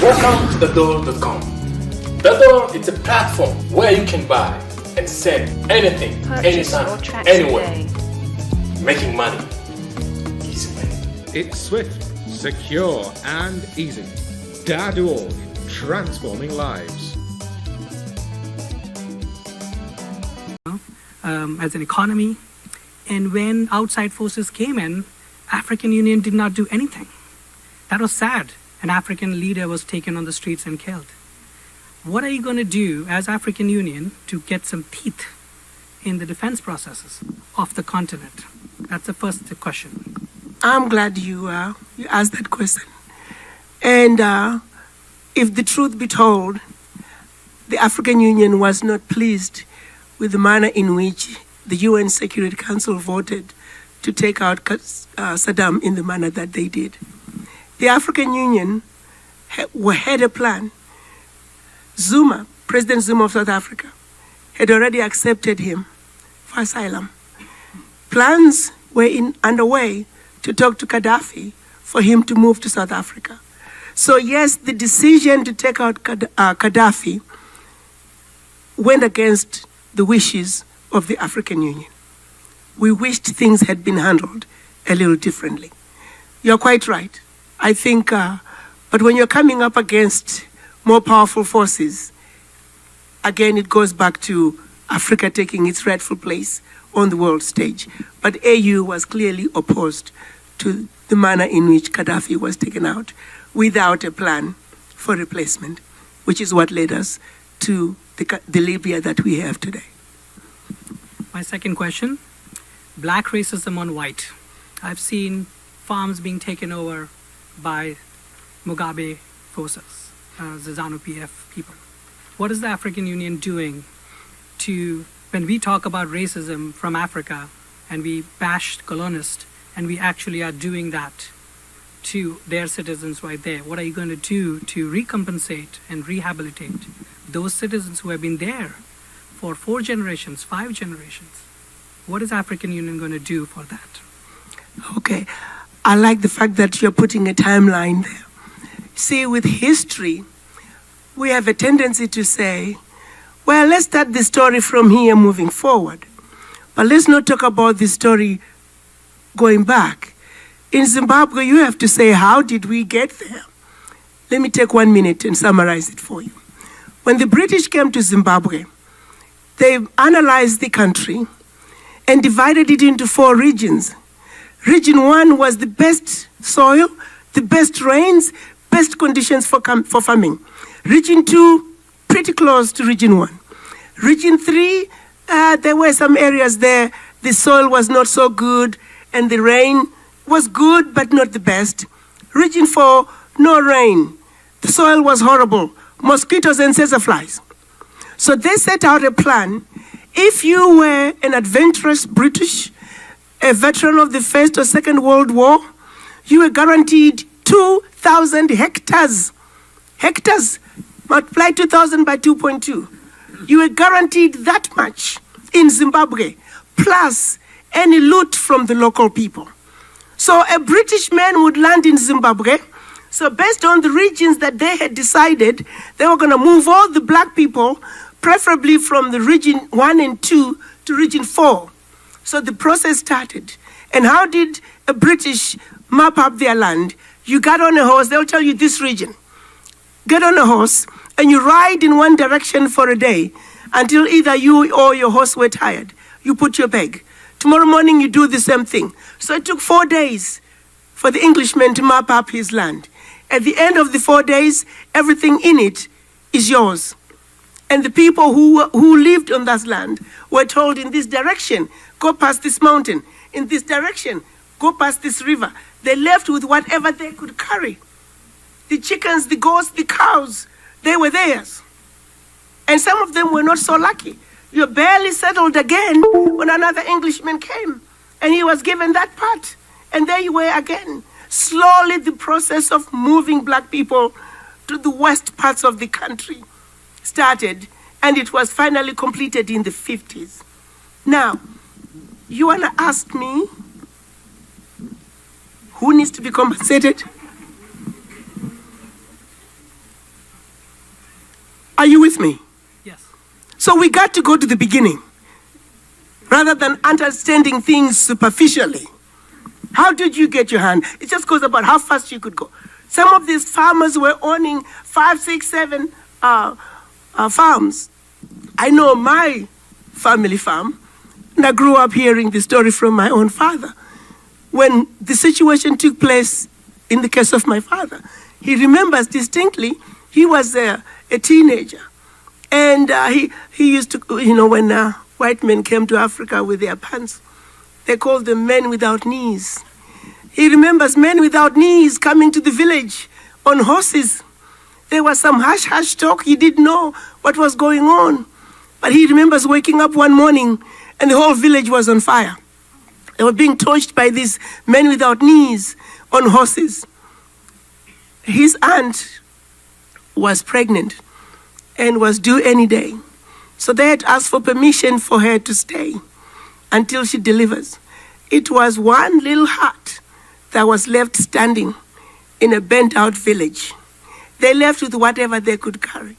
Welcome to thedoor.com. The Door is a platform where you can buy and sell anything, anytime, anywhere. Making money easy way. It's swift, secure, and easy. Dad.org, transforming lives. As an economy, and when outside forces came in, African Union did not do anything. That was sad. An African leader was taken on the streets and killed. What are you going to do as African Union to get some teeth in the defense processes of the continent? That's the first question. I'm glad you asked that question. And if the truth be told, the African Union was not pleased with the manner in which the UN Security Council voted to take out Saddam in the manner that they did. The African Union had a plan. Zuma, President Zuma of South Africa, had already accepted him for asylum. Plans were underway to talk to Gaddafi for him to move to South Africa. So yes, the decision to take out Gaddafi went against the wishes of the African Union. We wished things had been handled a little differently. You're quite right. I think, but when you're coming up against more powerful forces, again, it goes back to Africa taking its rightful place on the world stage. But AU was clearly opposed to the manner in which Gaddafi was taken out without a plan for replacement, which is what led us to the Libya that we have today. My second question, black racism on white. I've seen farms being taken over by Mugabe forces, the ZANU-PF people. What is the African Union doing to, when we talk about racism from Africa and we bash colonists, and we actually are doing that to their citizens right there, what are you going to do to recompensate and rehabilitate those citizens who have been there for 4 generations, 5 generations? What is African Union going to do for that? Okay, I like the fact that you're putting a timeline there. See, with history, we have a tendency to say, well, let's start the story from here moving forward. But let's not talk about the story going back. In Zimbabwe, you have to say, how did we get there? Let me take 1 minute and summarize it for you. When the British came to Zimbabwe, they analyzed the country and divided it into 4 regions. Region 1 was the best soil, the best rains, best conditions for farming. Region 2, pretty close to Region 1. Region 3, there were some areas there, the soil was not so good, and the rain was good, but not the best. Region 4, no rain. The soil was horrible, mosquitoes and sesaflies. So they set out a plan. If you were an adventurous British, a veteran of the First or Second World War, you were guaranteed 2,000 hectares. Hectares, multiply 2,000 by 2.2. You were guaranteed that much in Zimbabwe, plus any loot from the local people. So a British man would land in Zimbabwe. So based on the regions that they had decided, they were going to move all the black people, preferably from the region 1 and 2 to region 4. So the process started. And how did a British map up their land? You got on a horse, they'll tell you this region. Get on a horse, and you ride in one direction for a day until either you or your horse were tired. You put your peg. Tomorrow morning, you do the same thing. So it took 4 days for the Englishman to map up his land. At the end of the 4 days, everything in it is yours. And the people who lived on that land were told, in this direction, go past this mountain. In this direction, go past this river. They left with whatever they could carry. The chickens, the goats, the cows, they were theirs. And some of them were not so lucky. You barely settled again when another Englishman came, and he was given that part. And there you were again. Slowly, the process of moving black people to the west parts of the country started, and it was finally completed in the 50s. Now, you want to ask me who needs to be compensated? Are you with me? Yes. So we got to go to the beginning rather than understanding things superficially. How did you get your hand? It just goes about how fast you could go. Some of these farmers were owning 5, 6, 7 farms. I know my family farm, and I grew up hearing the story from my own father. When the situation took place in the case of my father, he remembers distinctly he was a teenager. And he used to, when white men came to Africa with their pants, they called them men without knees. He remembers men without knees coming to the village on horses. There was some hush-hush talk. He didn't know what was going on. But he remembers waking up one morning and the whole village was on fire. They were being torched by these men without knees on horses. His aunt was pregnant and was due any day. So they had asked for permission for her to stay until she delivers. It was one little hut that was left standing in a burnt-out village. They left with whatever they could carry.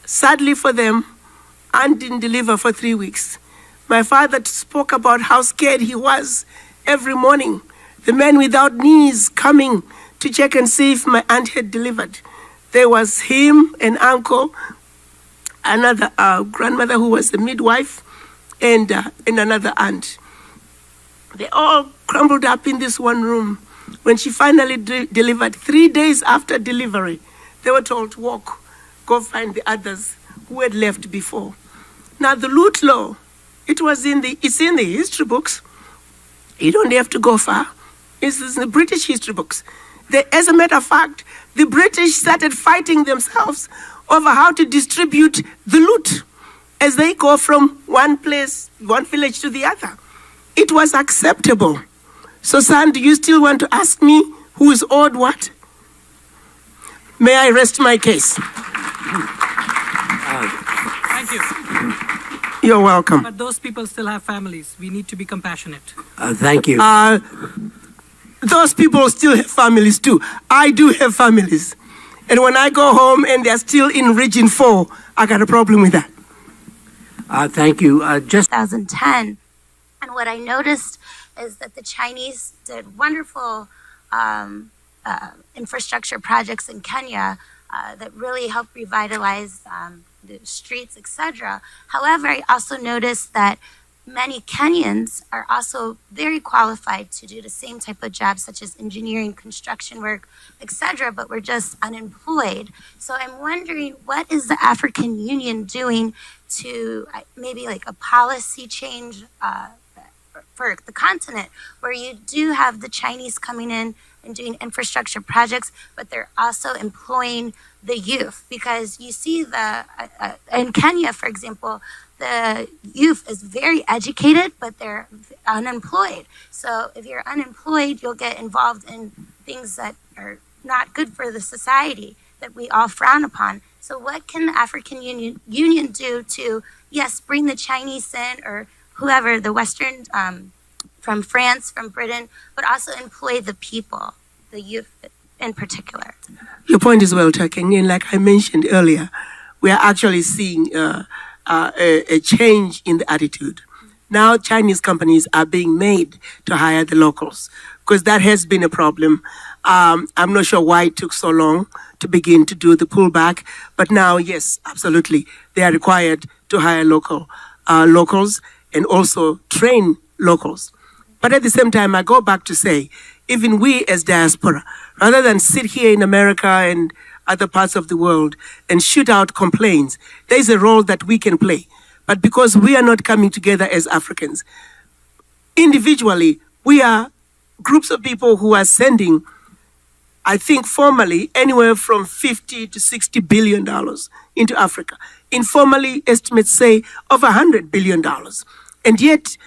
Sadly for them, Aunt didn't deliver for 3 weeks. My father spoke about how scared he was every morning. The men without knees coming to check and see if my aunt had delivered. There was him, an uncle, another grandmother who was a midwife, and another aunt. They all crumbled up in this one room. When she finally delivered, 3 days after delivery, they were told to walk, go find the others who had left before. Now the loot law, it's in the history books. You don't have to go far. It's in the British history books. As a matter of fact, the British started fighting themselves over how to distribute the loot as they go from one place, one village to the other. It was acceptable. So, son, do you still want to ask me who is owed what? May I rest my case? Thank you. You're welcome. But those people still have families. We need to be compassionate. Thank you. Those people still have families too. I do have families. And when I go home and they're still in Region 4, I got a problem with that. Thank you. Just 2010. And what I noticed is that the Chinese did wonderful infrastructure projects in Kenya that really helped revitalize the streets, etc. However, I also noticed that many Kenyans are also very qualified to do the same type of jobs, such as engineering, construction work, etc., but we're just unemployed. So I'm wondering, what is the African Union doing to maybe like a policy change for the continent, where you do have the Chinese coming in and doing infrastructure projects, but they're also employing the youth? Because you see in Kenya, for example, the youth is very educated, but they're unemployed. So if you're unemployed, you'll get involved in things that are not good for the society that we all frown upon. So what can the African Union do to, yes, bring the Chinese in, or whoever, the Western, from France, from Britain, but also employ the people, the youth in particular? Your point is well taken. And like I mentioned earlier, we are actually seeing a change in the attitude. Now Chinese companies are being made to hire the locals, because that has been a problem. I'm not sure why it took so long to begin to do the pullback, but now, yes, absolutely, they are required to hire locals and also train locals. But at the same time, I go back to say, even we as diaspora, rather than sit here in America and other parts of the world and shoot out complaints, there is a role that we can play. But because we are not coming together as Africans, individually, we are groups of people who are sending, I think formally, anywhere from $50 to $60 billion into Africa. Informally, estimates say over $100 billion. And yet,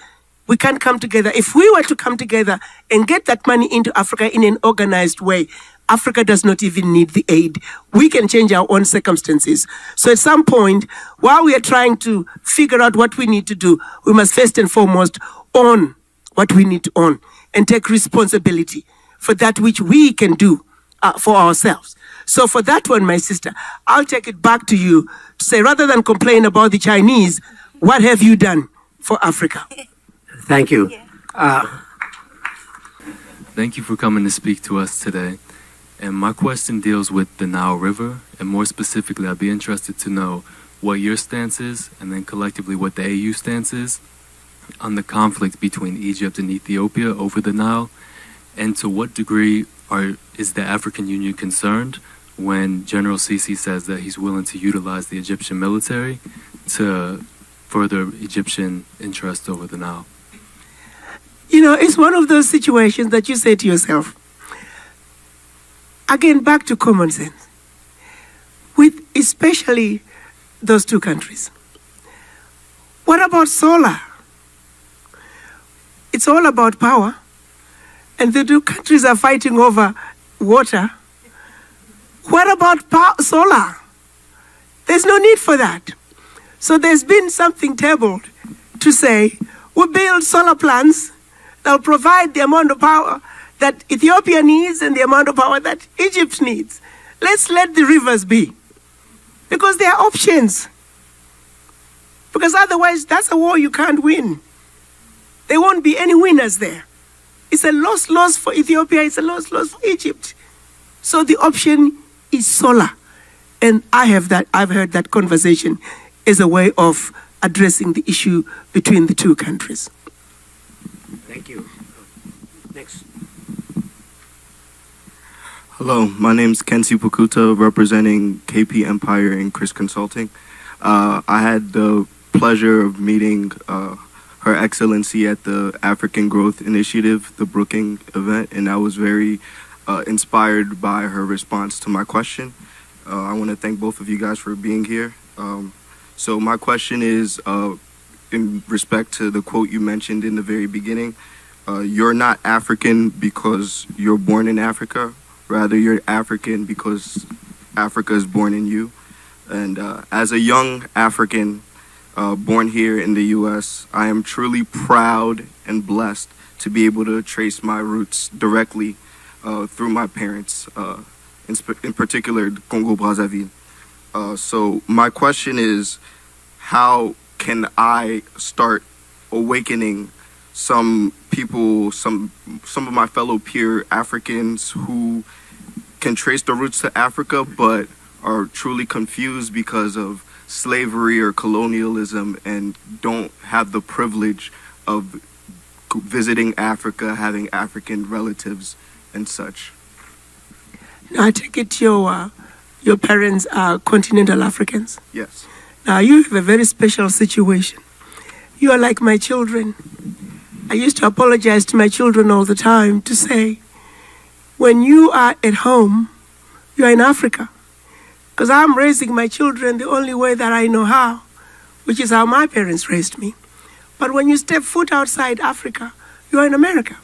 we can't come together. If we were to come together and get that money into Africa in an organized way, Africa does not even need the aid. We can change our own circumstances. So at some point, while we are trying to figure out what we need to do, we must first and foremost own what we need to own and take responsibility for that which we can do for ourselves. So for that one, my sister, I'll take it back to you say, rather than complain about the Chinese, what have you done for Africa? Thank you. Thank you for coming to speak to us today. And my question deals with the Nile River, and more specifically, I'd be interested to know what your stance is, and then collectively what the AU stance is, on the conflict between Egypt and Ethiopia over the Nile, and to what degree is the African Union concerned when General Sisi says that he's willing to utilize the Egyptian military to further Egyptian interest over the Nile? You know, it's one of those situations that you say to yourself, again, back to common sense, with especially those two countries. What about solar? It's all about power, and the two countries are fighting over water. What about solar? There's no need for that. So there's been something tabled to say, we build solar plants that'll provide the amount of power that Ethiopia needs and the amount of power that Egypt needs. Let's let the rivers be. Because there are options. Because otherwise, that's a war you can't win. There won't be any winners there. It's a loss for Ethiopia, it's a loss for Egypt. So the option is solar. And I've heard that conversation as a way of addressing the issue between the two countries. Thank you. Next. Hello, my name's Kensi Pukuta, representing KP Empire and Chris Consulting. I had the pleasure of meeting Her Excellency at the African Growth Initiative, the Brookings event, and I was very inspired by her response to my question. I want to thank both of you guys for being here. So my question is, in respect to the quote you mentioned in the very beginning, you're not African because you're born in Africa. Rather, you're African because Africa is born in you. And as a young African born here in the U.S., I am truly proud and blessed to be able to trace my roots directly through my parents, in particular, Congo-Brazzaville. So my question is, how can I start awakening some people, some of my fellow peer Africans who can trace their roots to Africa but are truly confused because of slavery or colonialism and don't have the privilege of visiting Africa, having African relatives and such? Now, I take it your parents are continental Africans? Yes. Now, you have a very special situation. You are like my children. I used to apologize to my children all the time to say, when you are at home, you are in Africa. Because I'm raising my children the only way that I know how, which is how my parents raised me. But when you step foot outside Africa, you are in America.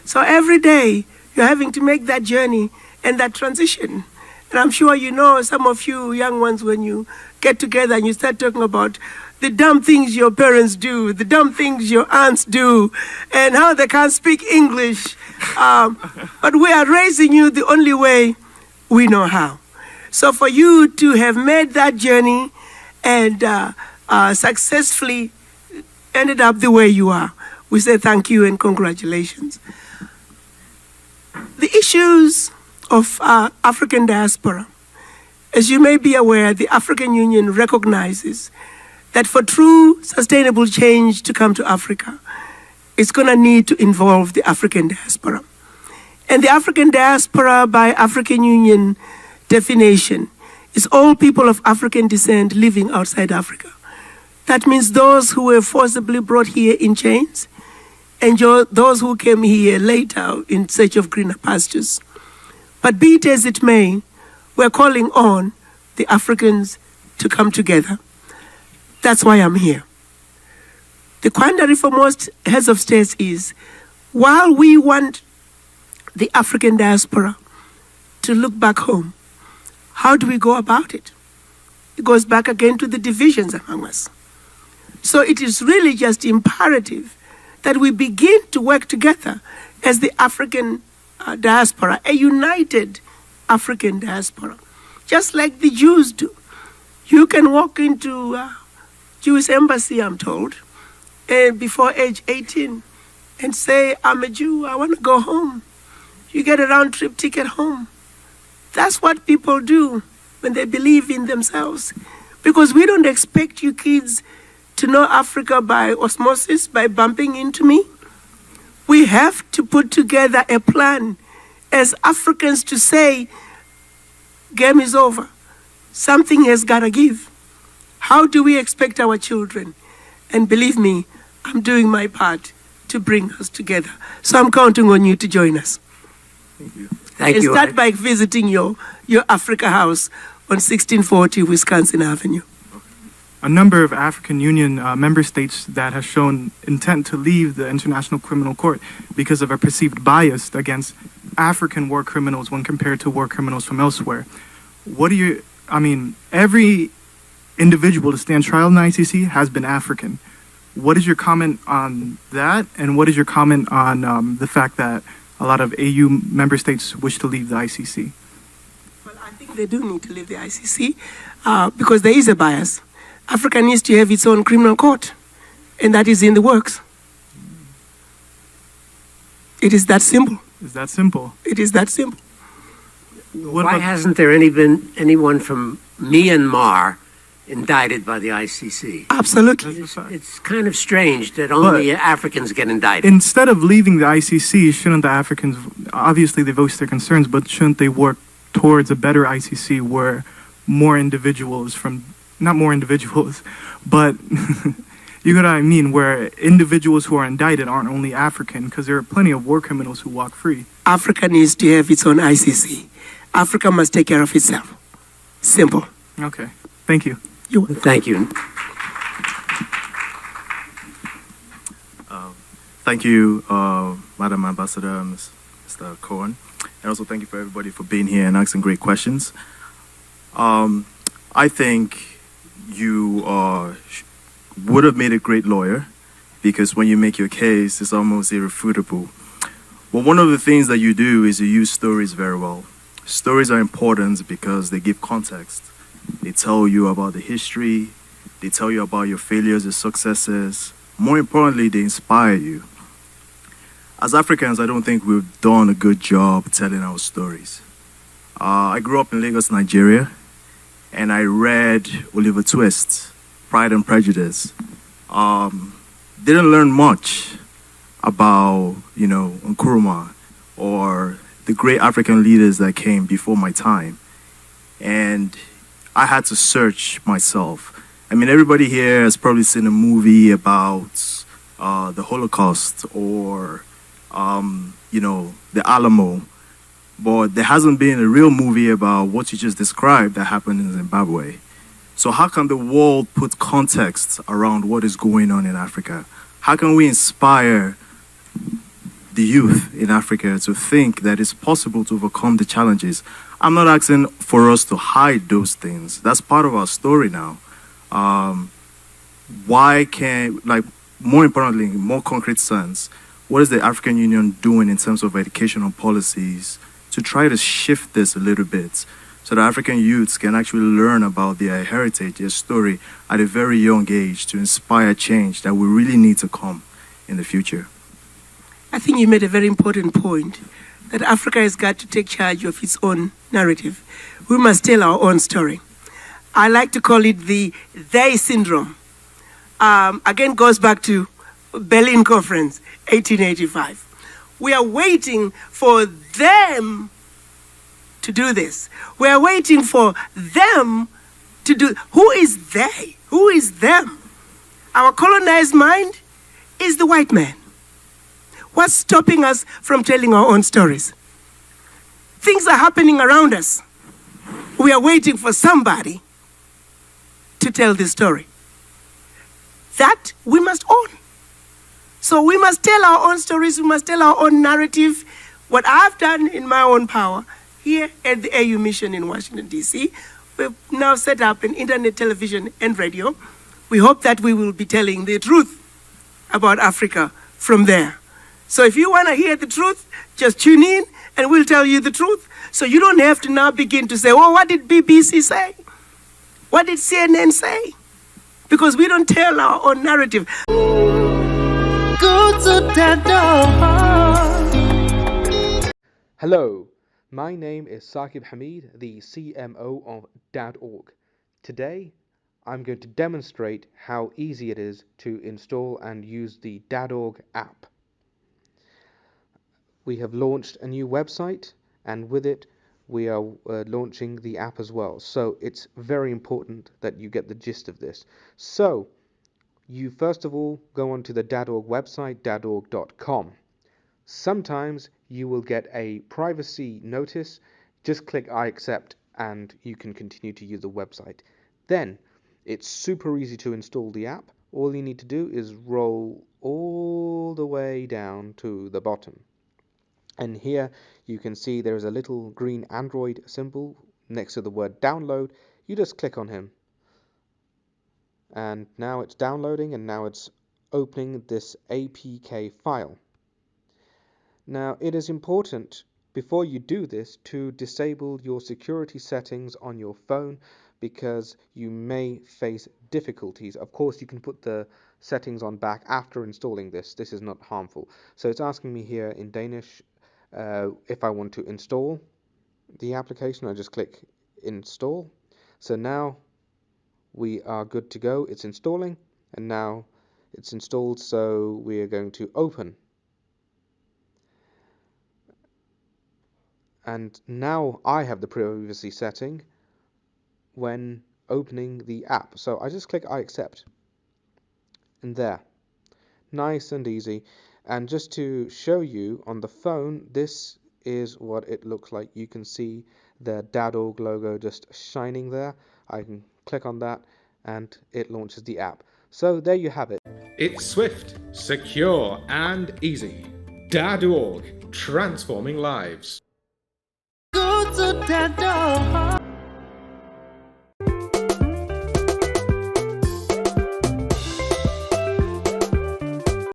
So every day, you're having to make that journey and that transition. And I'm sure you know, some of you young ones, when you get together and you start talking about the dumb things your parents do, the dumb things your aunts do, and how they can't speak English. But we are raising you the only way we know how. So for you to have made that journey and successfully ended up the way you are, we say thank you and congratulations. The issues of African diaspora, as you may be aware, the African Union recognizes that for true sustainable change to come to Africa, it's going to need to involve the African diaspora. And the African diaspora, by African Union definition, is all people of African descent living outside Africa. That means those who were forcibly brought here in chains, and those who came here later in search of greener pastures. But be it as it may, we're calling on the Africans to come together. That's why I'm here. The quandary for most heads of states is, while we want the African diaspora to look back home, how do we go about it? It goes back again to the divisions among us. So it is really just imperative that we begin to work together as the African diaspora, a united African diaspora, just like the Jews do. You can walk into Jewish embassy, I'm told, and before age 18 and say, I'm a Jew, I want to go home. You get a round trip ticket home. That's what people do when they believe in themselves. Because we don't expect you kids to know Africa by osmosis, by bumping into me. We have to put together a plan as Africans to say, game is over. Something has got to give. How do we expect our children? And believe me, I'm doing my part to bring us together. So I'm counting on you to join us. Thank you. Thank and you. start by visiting your Africa House on 1640 Wisconsin Avenue. A number of African Union member states that have shown intent to leave the International Criminal Court because of a perceived bias against African war criminals when compared to war criminals from elsewhere. Every individual to stand trial in the ICC has been African. What is your comment on that? And what is your comment on the fact that a lot of AU member states wish to leave the ICC? Well, I think they do need to leave the ICC because there is a bias. Africa needs to have its own criminal court, and that is in the works. It is that simple. Is that simple? It is that simple. Why hasn't there been anyone from Myanmar indicted by the ICC? Absolutely. It's kind of strange that only Africans get indicted. Instead of leaving the ICC, shouldn't the Africans, obviously they voice their concerns, but shouldn't they work towards a better ICC where more individuals from, not more individuals, but you know what I mean, where individuals who are indicted aren't only African, because there are plenty of war criminals who walk free. Africa needs to have its own ICC. Africa must take care of itself. Simple. Okay. Thank you. Thank you. Thank you, Madam Ambassador, Mr. Cohen. And also thank you for everybody for being here and asking great questions. I think you would have made a great lawyer because when you make your case, it's almost irrefutable. But one of the things that you do is you use stories very well. Stories are important because they give context. They tell you about the history. They tell you about your failures, your successes. More importantly, they inspire you. As Africans, I don't think we've done a good job telling our stories. I grew up in Lagos, Nigeria, and I read Oliver Twist, Pride and Prejudice. Didn't learn much about, Nkrumah or the great African leaders that came before my time. And I had to search myself. I mean, everybody here has probably seen a movie about the Holocaust or, the Alamo. But there hasn't been a real movie about what you just described that happened in Zimbabwe. So how can the world put context around what is going on in Africa? How can we inspire the youth in Africa to think that it's possible to overcome the challenges? I'm not asking for us to hide those things. That's part of our story now. More importantly, in more concrete sense, what is the African Union doing in terms of educational policies to try to shift this a little bit so that African youths can actually learn about their heritage, their story at a very young age to inspire change that we really need to come in the future? I think you made a very important point that Africa has got to take charge of its own narrative. We must tell our own story. I like to call it the they syndrome. Again, goes back to Berlin Conference, 1885. We are waiting for them to do this. We are waiting for them to do. Who is they? Who is them? Our colonized mind is the white man. What's stopping us from telling our own stories? Things are happening around us. We are waiting for somebody to tell the story. That we must own. So we must tell our own stories, we must tell our own narrative. What I've done in my own power here at the AU Mission in Washington, D.C., we've now set up an internet, television, and radio. We hope that we will be telling the truth about Africa from there. So if you want to hear the truth, just tune in and we'll tell you the truth. So you don't have to now begin to say, oh, what did BBC say? What did CNN say? Because we don't tell our own narrative. Go to that door. Hello, my name is Saqib Hamid, the CMO of Dad.org. Today, I'm going to demonstrate how easy it is to install and use the Dad.org app. We have launched a new website, and with it, we are launching the app as well. So it's very important that you get the gist of this. So, you first of all go onto the Dad.org website, dadorg.com. Sometimes you will get a privacy notice. Just click I accept and you can continue to use the website. Then it's super easy to install the app. All you need to do is roll all the way down to the bottom. And here you can see there is a little green Android symbol next to the word download. You just click on him. And now it's downloading, and now it's opening this APK file. Now, it is important before you do this to disable your security settings on your phone, because you may face difficulties. Of course, you can put the settings on back after installing this. This is not harmful. So it's asking me here in Danish if I want to install the application. I just click install. So now we are good to go. It's installing, and now it's installed, so we are going to open. And now I have the privacy setting when opening the app. So I just click I accept. And there. Nice and easy. And just to show you on the phone, this is what it looks like. You can see the Dad.org logo just shining there. I can click on that and it launches the app. So there you have it. It's swift, secure, and easy. Dad.org, transforming lives.